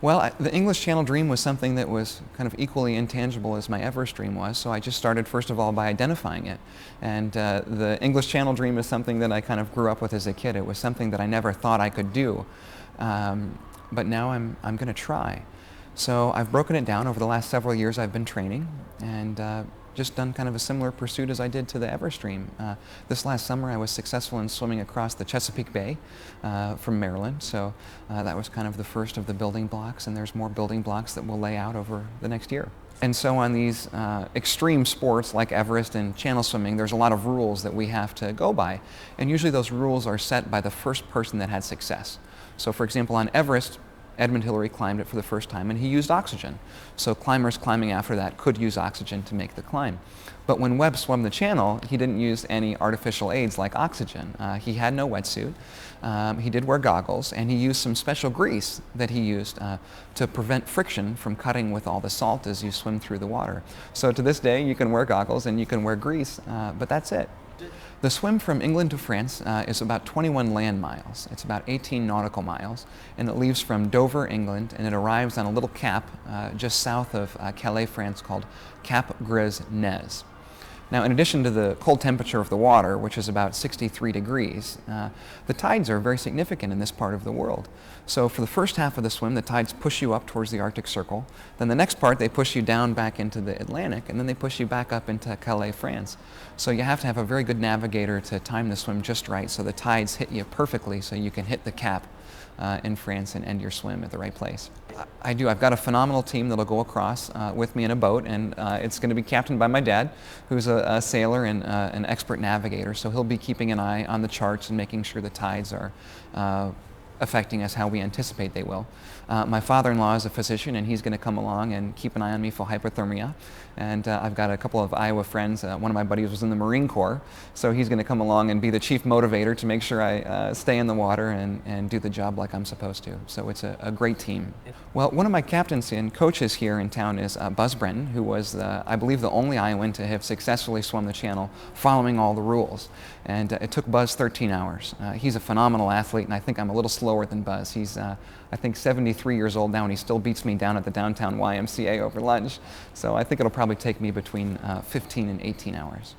Well, the English Channel dream was something that was kind of equally intangible as my Everest dream was, so I just started first of all by identifying it. And the English Channel dream is something that I kind of grew up with as a kid. It was something that I never thought I could do, but now I'm going to try. So I've broken it down. Over the last several years I've been training and just done kind of a similar pursuit as I did to the Everest dream. This last summer I was successful in swimming across the Chesapeake Bay from Maryland, so that was kind of the first of the building blocks, and there's more building blocks that we'll lay out over the next year. And so on these extreme sports like Everest and channel swimming, there's a lot of rules that we have to go by, and usually those rules are set by the first person that had success. So for example, on Everest, Edmund Hillary climbed it for the first time and he used oxygen. So climbers climbing after that could use oxygen to make the climb. But when Webb swam the channel, he didn't use any artificial aids like oxygen. He had no wetsuit. He did wear goggles, and he used some special grease that he used to prevent friction from cutting with all the salt as you swim through the water. So to this day, you can wear goggles and you can wear grease, but that's it. The swim from England to France is about 21 land miles. It's about 18 nautical miles, and it leaves from Dover, England, and it arrives on a little cap just south of Calais, France, called Cap Gris Nez. Now, in addition to the cold temperature of the water, which is about 63 degrees, the tides are very significant in this part of the world. So for the first half of the swim, the tides push you up towards the Arctic Circle. Then the next part, they push you down back into the Atlantic, and then they push you back up into Calais, France. So you have to have a very good navigator to time the swim just right, so the tides hit you perfectly so you can hit the cap in France and end your swim at the right place. I do. I've got a phenomenal team that'll go across with me in a boat, and it's going to be captained by my dad, who's a sailor and an expert navigator. So he'll be keeping an eye on the charts and making sure the tides are affecting us how we anticipate they will. My father-in-law is a physician, and he's going to come along and keep an eye on me for hypothermia. And I've got a couple of Iowa friends. One of my buddies was in the Marine Corps, so he's going to come along and be the chief motivator to make sure I stay in the water and do the job like I'm supposed to. So it's a great team. Well, one of my captains and coaches here in town is Buzz Brennan, who was, I believe, the only Iowan to have successfully swum the channel following all the rules. And it took Buzz 13 hours. He's a phenomenal athlete, and I think I'm a little slower than Buzz. He's, I think, 73 years old now, and he still beats me down at the downtown YMCA over lunch. So I think it'll probably take me between 15 and 18 hours.